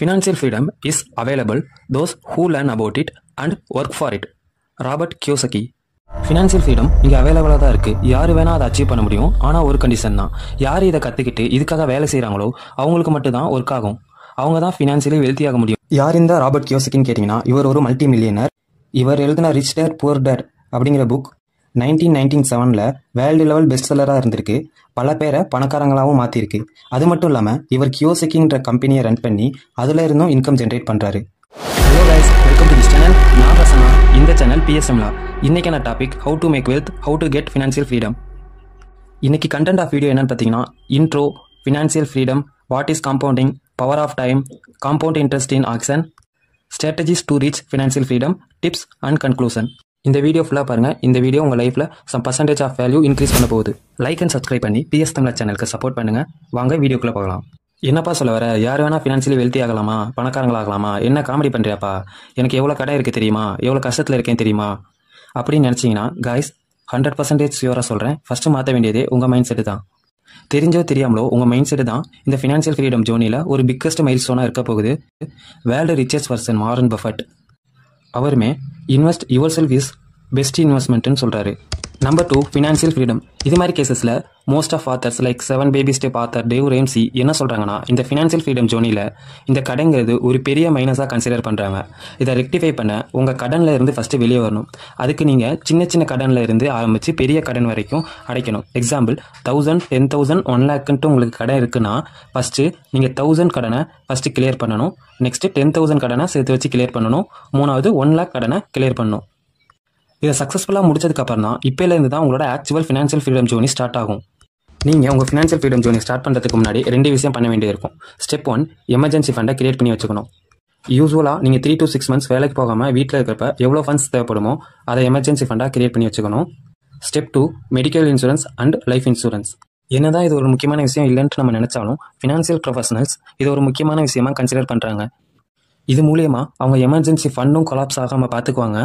Financial freedom is available those who learn about it and work for it. Robert Kiyosaki. Financial freedom இங்கே அவைலபிளாக தான் இருக்குது. யார் வேணால் அதை அச்சீவ் பண்ண முடியும். ஆனால் ஒரு கண்டிஷன் தான், யார் இதை கற்றுக்கிட்டு இதுக்காக வேலை செய்கிறாங்களோ அவங்களுக்கு மட்டும் தான் ஒர்க் ஆகும். அவங்க தான் ஃபினான்ஷியலி வெல்த்தி ஆக முடியும். யார் இந்த ராபர்ட் கியோசகின்னு கேட்டிங்கன்னா, இவர் ஒரு மல்டி மில்லியனர். இவர் எழுதின ரிச் டேட் புவர் டேட் அப்படிங்கிற புக் 1997 வேர்ல்டு லெவல் பெஸ்ட் செல்லராக இருந்திருக்கு. பல பேரை பணக்காரங்களாகவும் மாற்றிருக்கு. அது மட்டும் இல்லாமல் இவர் கியோசகின்ற கம்பெனியை ரன் பண்ணி அதில் இருந்தும் இன்கம் ஜென்ரேட் பண்ணுறாரு. Hello guys, welcome to this channel. நான் ரசனா. இந்த சேனல் பிஎஸ்எம்லா. இன்றைக்கான topic how to make wealth, how to get financial freedom. இன்னைக்கு கண்டென்ட் ஆஃப் வீடியோ என்னன்னு பார்த்தீங்கன்னா, intro, financial freedom, what is compounding, power of time, compound interest in action, strategies to reach financial freedom, tips and conclusion. இந்த video ஃபுல்லாக பாருங்கள். இந்த video உங்கள் லைஃப்பில் some percentage of value increase பண்ண போகுது. லைக் அண்ட் சப்ஸ்கிரைப் பண்ணி PS Tamil சேனலுக்கு சப்போர்ட் பண்ணுங்கள். வாங்க வீடியோக்குள்ளே போகலாம். என்னப்பா சொல்ல வர, யார் வேணால் ஃபினான்ஷியலி வெல்த்தி ஆகலாமா, பணக்காரங்களாகலாமா, என்ன காமெடி பண்ணுறியாப்பா, எனக்கு எவ்வளோ கடை இருக்குது தெரியுமா, எவ்வளோ கஷ்டத்தில் இருக்கேன் தெரியுமா அப்படின்னு நினச்சிங்கன்னா, காய்ஸ் 100% ஷியூராக சொல்கிறேன், ஃபஸ்ட்டு மாற்ற வேண்டியதே உங்கள் மைண்ட் செட்டு தான். தெரிஞ்சோ தெரியாமலோ உங்கள் மைண்ட் செட்டு தான் இந்த ஃபினான்ஷியல் ஃப்ரீடம் ஜோனியில் ஒரு பிக்கஸ்ட் மைல் ஸ்டோனாக இருக்க போகுது. World richest person Warren Buffett அவருமே invest yourself is best இன்வெஸ்ட்மெண்ட்னு சொல்கிறாரு. Number 2, financial freedom. இது மாதிரி கேசஸில் most of authors like 7 baby step author Dave Ramsey என்ன சொல்கிறாங்கன்னா, இந்த ஃபினான்ஷியல் ஃப்ரீடம் ஜோனியில் இந்த கடைங்கிறது ஒரு பெரிய மைனஸாக கன்சிடர் பண்ணுறாங்க. இதை ரெக்டிஃபை பண்ண உங்கள் கடனில் இருந்து ஃபஸ்ட்டு வெளியே வரணும். அதுக்கு நீங்கள் சின்ன சின்ன கடனில் இருந்து ஆரம்பித்து பெரிய கடன் வரைக்கும் அடைக்கணும். எக்ஸாம்பிள் 1000, 10,000, 1 lakhன்ட்டு உங்களுக்கு கடன் இருக்குன்னா, ஃபஸ்ட்டு நீங்கள் 1000 கடனை ஃபஸ்ட்டு கிளியர் பண்ணணும். நெக்ஸ்ட்டு 10,000 கடனை சேர்த்து வச்சு கிளியர் பண்ணணும். மூணாவது 1 lakh கடனை கிளியர் பண்ணணும். இதை சக்ஸஸ்ஃபுல்லாக முடிச்சதுக்கப்புறம் தான் இப்போலேருந்து தான் உங்களோட ஆக்சுவல் ஃபினான்ஷியல் ஃப்ரீடம் ஜோனி ஸ்டார்ட் ஆகும். நீங்கள் உங்கள் ஃபினான்ஷியல் ஃப்ரீடம் ஜோனி ஸ்டார்ட் பண்ணுறதுக்கு முன்னாடி 2 விஷயம் பண்ண வேண்டியது இருக்கும். ஸ்டெப் 1, எமர்ஜென்சி ஃபண்டை கிரியேட் பண்ணி வச்சுக்கணும். யூஸ்வலாக நீங்கள் 3 to 6 months வேலைக்கு போகாமல் வீட்டில் இருக்கிறப்ப எவ்வளோ ஃபண்ட்ஸ் தேவைப்படுமோ அதை எமர்ஜென்சி ஃபண்டாக கிரியேட் பண்ணி வச்சுக்கணும். Step 2, medical insurance and life insurance. என்னதான் இது ஒரு முக்கியமான விஷயம் இல்லைன்ட்டு நம்ம நினச்சாலும் ஃபினான்ஷியல் ப்ரொஃபஷனல்ஸ் இது ஒரு முக்கியமான விஷயமாக கன்சிடர் பண்ணுறாங்க. இது மூலியமாக அவங்க எமர்ஜென்சி ஃபண்டும் கொலாப்ஸ் ஆகாமல் பார்த்துக்குவாங்க,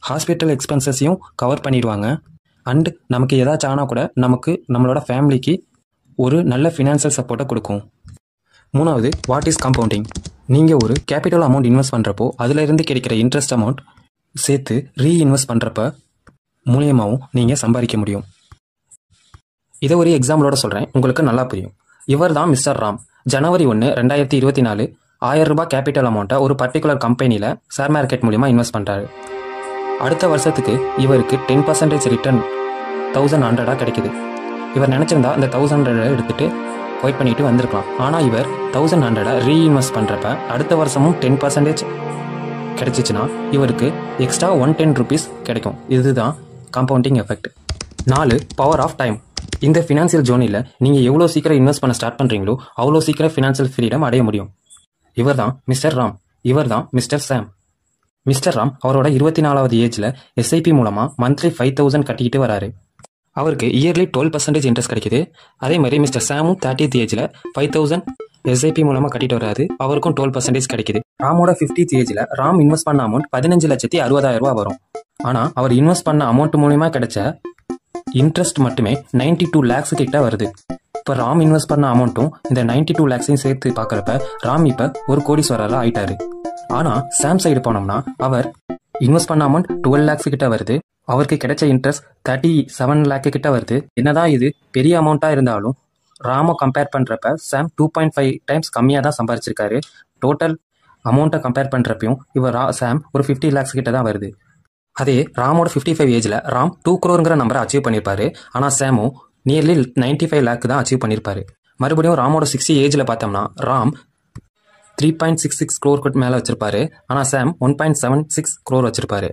ஹாஸ்பிட்டல் எக்ஸ்பென்சஸையும் கவர் பண்ணிடுவாங்க, அண்ட் நமக்கு ஏதாச்சும் ஆனால் கூட நமக்கு நம்மளோட ஃபேமிலிக்கு ஒரு நல்ல ஃபினான்ஷியல் சப்போர்ட்டை கொடுக்கும். மூணாவது, வாட் இஸ் காம்பவுண்டிங். நீங்கள் ஒரு கேபிட்டல் அமௌண்ட் இன்வெஸ்ட் பண்ணுறப்போ அதிலிருந்து கிடைக்கிற இன்ட்ரெஸ்ட் அமௌண்ட் சேர்த்து ரீஇன்வெஸ்ட் பண்ணுறப்ப மூலியமாகவும் நீங்கள் சம்பாதிக்க முடியும். இதை ஒரு எக்ஸாம்பிளோட சொல்கிறேன், உங்களுக்கு நல்லா புரியும். இவர் தான் மிஸ்டர் ராம். ஜனவரி 1, 2024 1000 ரூபாய் கேபிட்டல் அமௌண்ட்டை ஒரு பர்டிகுலர் கம்பெனியில் ஷேர் மார்க்கெட் மூலிமா இன்வெஸ்ட் பண்ணுறாரு. அடுத்த வருஷத்துக்கு இவருக்கு 10% ரிட்டர்ன் 1100 கிடைக்குது. இவர் நினச்சிருந்தா இந்த 1100 எடுத்துகிட்டு வெயிட் பண்ணிட்டு வந்திருக்கலாம். ஆனால் இவர் 1100 ரீஇன்வெஸ்ட் பண்ணுறப்ப அடுத்த வருஷமும் 10% கிடைச்சிச்சுன்னா இவருக்கு எக்ஸ்ட்ரா 110 rupees கிடைக்கும். இதுதான் compounding effect. 4, power of time. இந்த ஃபினான்ஷியல் ஜோனியில் நீங்கள் எவ்வளோ சீக்கிரம் இன்வெஸ்ட் பண்ண ஸ்டார்ட் பண்ணுறீங்களோ அவ்வளோ சீக்கிரம் ஃபினான்ஷியல் ஃப்ரீடம் அடைய முடியும். இவர் தான் மிஸ்டர் ராம். இவர் தான் மிஸ்டர் சாம். மிஸ்டர் ராம் அவரோட 24வது ஏஜில் எஸ்ஐபி மூலமாக மந்த்லி 5000 கட்டிக்கிட்டு வராரு. அவருக்கு இயர்லி 12% இன்ட்ரெஸ்ட் கிடைக்குது. அதே மாதிரி மிஸ்டர் சாமும் 30th ஏஜில் 5000 எஸ்ஐபி மூலமாக கட்டிட்டு வராது. அவருக்கும் 12% கிடைக்குது. ராமோட 50th ஏஜில் ராம் இன்வெஸ்ட் பண்ண அமௌண்ட் 15,60,000 வரும். ஆனால் அவர் இன்வெஸ்ட் பண்ண அமௌண்ட் மூலிமா கிடைச்ச இன்ட்ரெஸ்ட் மட்டுமே 92 lakhs கிட்ட வருது. இப்போ ராம் இன்வெஸ்ட் பண்ண அமௌண்ட்டும் இந்த 92 lakhs சேர்த்து பார்க்குறப்ப ராம் இப்போ ஒரு கோடீஸ்வரராக ஆயிட்டாரு. ஆனால் சாம் சைடு போனோம்னா அவர் இன்வெஸ்ட் பண்ண அமௌண்ட் 12 lakhs கிட்ட வருது. அவருக்கு கிடைச்ச இன்ட்ரெஸ்ட் 37 lakh கிட்ட வருது. என்னதான் இது பெரிய அமௌண்ட்டாக இருந்தாலும் ராமோ கம்பேர் பண்ணுறப்ப சாம் 2.5 times கம்மியாக தான் சம்பாரிச்சிருக்காரு. டோட்டல் அமௌண்ட்டை கம்பேர் பண்ணுறப்பையும் இவர் சாம் ஒரு 50 lakhs கிட்ட தான் வருது. அதே ராமோட 55 ஏஜில் ராம் 2 crore நம்பரை அச்சீவ் பண்ணியிருப்பாரு. ஆனால் சாமோ நியர்லி 95 lakh தான் அச்சீவ் பண்ணியிருப்பாரு. மறுபடியும் ராமோட 60 ஏஜில் பார்த்தோம்னா ராம் 3.66 crore மேலே வச்சிருப்பாரு. ஆனால் சாம் 1.76 crore வச்சிருப்பாரு.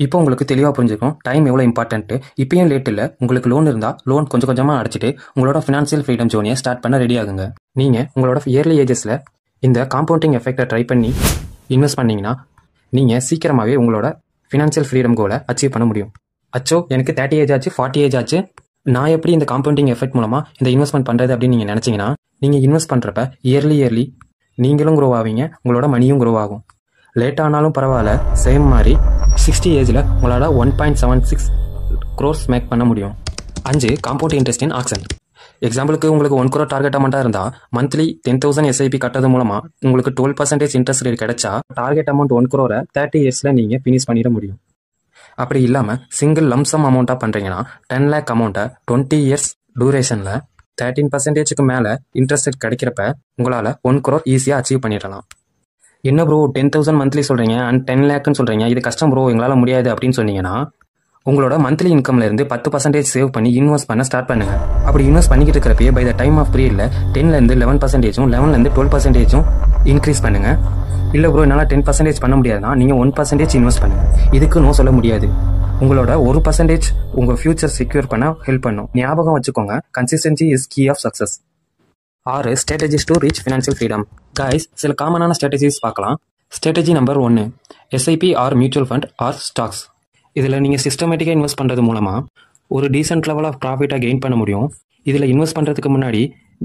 இப்போ உங்களுக்கு தெளிவாக புரிஞ்சுக்கும் டைம் எவ்வளோ இம்பார்ட்டன்ட்டு. இப்பயும் லேட் இல்லை. உங்களுக்கு லோன் இருந்தால் லோன் கொஞ்சம் கொஞ்சமாக அடைச்சிட்டு உங்களோட ஃபினான்ஷியல் ஃப்ரீடம் ஜோனியை ஸ்டார்ட் பண்ண ரெடி ஆகுங்க. நீங்கள் உங்களோட இயர்லி ஏஜஸில் இந்த காம்பவுண்டிங் எஃபெக்டை ட்ரை பண்ணி இன்வெஸ்ட் பண்ணிங்கன்னா நீங்கள் சீக்கிரமாகவே உங்களோட ஃபினான்ஷியல் ஃப்ரீடம் கோலை அச்சீவ் பண்ண முடியும். அச்சோ எனக்கு 30 ஏஜ் ஆச்சு, 40 ஏஜ் ஆச்சு, நான் எப்படி இந்த காம்பவுண்டிங் எஃபெக்ட் மூலமாக இந்த இன்வெஸ்ட்மெண்ட் பண்ணுறது அப்படின்னு நீங்கள் நினச்சிங்கன்னா, நீங்கள் இன்வெஸ்ட் பண்ணுறப்ப இயர்லி நீங்களும் க்ரோ ஆவீங்க, உங்களோட மணியும் க்ரோ ஆகும். லேட் ஆனாலும் பரவாயில்ல, சேம் மாதிரி 60 ஏஜில் உங்களால் 1.76 crores மேக் பண்ண முடியும். 5, காம்பவுண்ட் இன்ட்ரெஸ்ட் இன் ஆக்ஷன். எக்ஸாம்பிளுக்கு உங்களுக்கு 1 crore டார்கெட் அமௌண்ட்டாக இருந்தால் மந்த்லி 10,000 எஸ்ஐபி கட்டுறது மூலமாக உங்களுக்கு 12% இன்ட்ரெஸ்ட் ரேட் கிடைச்சா டார்கெட் அமௌண்ட் 1 crore 30 இயர்ஸில் நீங்கள் ஃபினிஷ் பண்ணிட முடியும். அப்படி இல்லாமல் சிங்கிள் லம்சம் அமௌண்ட்டாக பண்ணுறீங்கன்னா 10 lakh அமௌண்ட்டை 20 இயர்ஸ் டூரேஷனில் 13%க்கு மேலே இன்ட்ரெஸ்ட் ரேட் கிடைக்கிறப்ப உங்களால் 1 crore ஈஸியாக அச்சீவ் பண்ணிடலாம். என்ன ப்ரோ 10,000 மந்த்லி சொல்கிறீங்க அண்ட் 10 lakhன்னு சொல்கிறீங்க, இது கஷ்டம் ப்ரோ, எங்களால் முடியாது அப்படின்னு சொன்னீங்கன்னா உங்களோட மந்த்லி இன்கம்ல இருந்து 10% சேவ் பண்ணி இன்வெஸ்ட் பண்ண ஸ்டார்ட் பண்ணுங்க. அப்படி இன்வெஸ்ட் பண்ணிக்கிட்டு இருக்கிறப்பே பை த டைம் ஆஃப் பீரியட்ல 10லேருந்து 11%, 11லேருந்து 12% இன்க்ரீஸ் பண்ணுங்க. இல்லை ப்ரோ என்னால் 10% பண்ண முடியாதுன்னா நீங்கள் 1% இன்வெஸ்ட் பண்ணுங்க. இதுக்கு நோ சொல்ல முடியாது. உங்களோட 1% உங்கள் ஃபியூச்சர் செக்யூர் பண்ண ஹெல்ப் பண்ணும். ஞாபகம் வச்சுக்கோங்க, consistency is key of success. 6 strategies to reach financial freedom. Guys, சில காமனான ஸ்ட்ராட்டஜிஸ் பார்க்கலாம். Strategy number 1, SIP or mutual fund or stocks. இதில் நீங்கள் சிஸ்டமேட்டிக்காக இன்வெஸ்ட் பண்ணுறது மூலமாக ஒரு டீசென்ட் லெவல் ஆஃப் ப்ராஃபிட்டாக கெயின் பண்ண முடியும். இதில் இன்வெஸ்ட் பண்ணுறதுக்கு முன்னாடி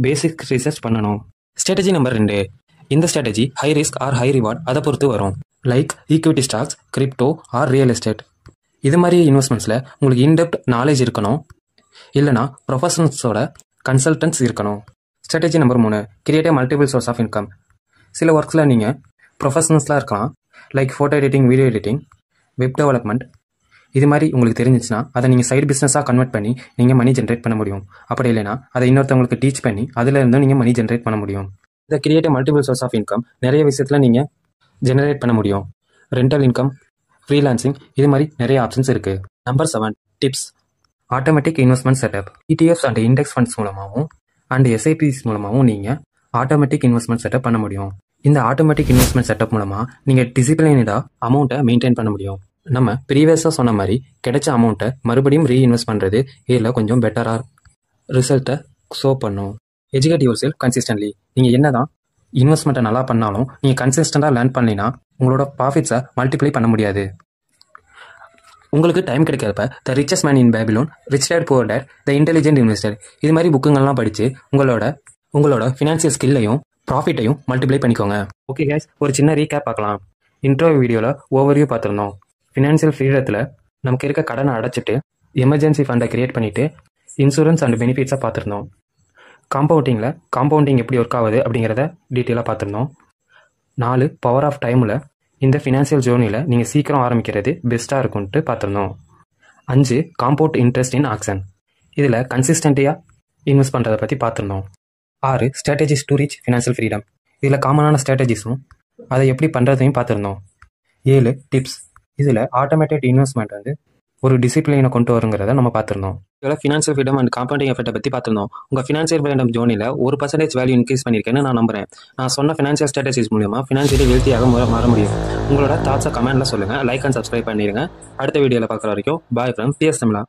பேசிக் ரிசர்ச் பண்ணணும். ஸ்ட்ராட்டஜி நம்பர் 2, இந்த strategy high risk or high reward அதை பொறுத்து வரும். Like equity stocks, crypto or real estate. இது மாதிரி இன்வெஸ்ட்மெண்ட்ஸில் உங்களுக்கு இன்டெப்த் நாலேஜ் இருக்கணும், இல்லைனா ப்ரொஃபஷனல்ஸோட கன்சல்டன்ஸ் இருக்கணும். Strategy number 3, create a multiple source of income. சில ஒர்க்ஸில் நீங்கள் ப்ரொஃபஷனல்ஸ்லாம் இருக்கலாம், like photo editing, video editing, web development. இது மாதிரி உங்களுக்கு தெரிஞ்சிச்சுன்னா அதை நீங்கள் சைடு பிஸ்னஸாக கன்வெர்ட் பண்ணி நீங்கள் மணி ஜென்ரேட் பண்ண முடியும். அப்படி இல்லைனா அதை இன்னொருத்தவங்களுக்கு டீச் பண்ணி அதில் இருந்தும் நீங்கள் மணி ஜென்ரேட் பண்ண முடியும். இந்த create multiple source of income நிறைய விஷயத்தில் நீங்கள் ஜெனரேட் பண்ண முடியும். ரெண்டல் இன்கம், ஃப்ரீலான்சிங், இது மாதிரி நிறைய ஆப்ஷன்ஸ் இருக்குது. Number 7, tips. Automatic investment setup. ETFs and index funds மூலமாகவும் அண்ட் எஸ்ஐபிஸ் மூலமாகவும் நீங்கள் ஆட்டோமேட்டிக் இன்வெஸ்ட்மெண்ட் செட்டப் பண்ண முடியும். இந்த ஆட்டோமேட்டிக் இன்வெஸ்ட்மெண்ட் செட்டப் மூலமாக நீங்கள் டிசிப்ளினாக அமௌண்ட்டை மெயின்டைன் பண்ண முடியும். நம்ம ப்ரீவியஸாக சொன்ன மாதிரி கிடைச்ச அமௌண்ட்டை மறுபடியும் ரீஇன்வெஸ்ட் பண்ணுறது இதில் கொஞ்சம் பெட்டராக ரிசல்ட்டை ஷோ பண்ணும். Educate your self consistently. நீங்கள் என்ன தான் இன்வெஸ்ட்மெண்ட்டை நல்லா பண்ணாலும் நீங்கள் கன்சிஸ்டண்டாக லேர்ன் பண்ணினா உங்களோட ப்ராஃபிட்ஸை மல்டிப்ளை பண்ண முடியாது. உங்களுக்கு டைம் கிடைக்கிறப்ப the richest man in Babylon, rich dad poor dad, the intelligent investor, இது மாதிரி புக்குங்கள்லாம் படித்து உங்களோட ஃபினான்ஷியல் ஸ்கில்லையும் ப்ராஃபிட்டையும் மல்டிப்ளை பண்ணிக்கோங்க. ஓகே கைஸ், ஒரு சின்ன ரீகேப் பார்க்கலாம். இன்ட்ரோ வீடியோவில் ஓவர்வியூ பார்த்துருந்தோம். ஃபினான்ஷியல் ஃப்ரீடத்தில் நமக்கு இருக்க கடனை அடைச்சிட்டு எமர்ஜென்சி ஃபண்டை கிரியேட் பண்ணிவிட்டு இன்சூரன்ஸ் அண்ட் பெனிஃபிட்ஸாக பார்த்துருந்தோம். காம்பவுண்டிங் எப்படி ஒர்க் ஆகுது அப்படிங்கிறத டீட்டெயிலாக பார்த்துருந்தோம். 4 பவர் ஆஃப் டைமில் இந்த ஃபினான்ஷியல் ஜேர்னியில் நீங்கள் சீக்கிரம் ஆரம்பிக்கிறது பெஸ்ட்டாக இருக்கும்ட்டு பார்த்துருந்தோம். 5 காம்பவுண்ட் இன்ட்ரெஸ்ட் இன் ஆக்ஷன். இதில் கன்சிஸ்டன்ட்டியாக இன்வெஸ்ட் பண்ணுறதை பற்றி பார்த்துருந்தோம். 6 strategies to reach financial freedom. இதில் காமனான ஸ்ட்ராட்டஜிஸும் அதை எப்படி பண்ணுறதையும் பார்த்துருந்தோம். 7 டிப்ஸ். இதில் ஆட்டோமேட்டட் இன்வெஸ்ட்மெண்ட் ஒரு டிசிப்ளினை கொண்டு வருங்கிறத நம்ம பார்த்துருந்தோம். இதில் ஃபினான்ஷியல் ஃப்ரீடம் அண்ட் காம்பவுண்டிங் எஃபெக்ட்டை பற்றி பார்த்துருந்தோம். உங்கள் ஃபினான்ஷியல் ஃப்ரீடம் ஜோனியில் 1% வேல்யூ இன்க்ரீஸ் பண்ணியிருக்கேன்னு நான் நம்புறேன். நான் சொன்ன ஃபினான்ஷியல் ஸ்ட்ராட்டஜிஸ் மூலமாக ஃபினான்ஷியலி வெல்த்தியாக மாற முடியும். உங்களோட தாட்ஸை கமெண்ட்டில் சொல்லுங்கள், லைக் அண்ட் சப்ஸ்கிரைப் பண்ணிடுங்க. அடுத்த வீடியோவில் பார்க்குற வரைக்கும் பாய் ஃப்ரம் PS தமிழா.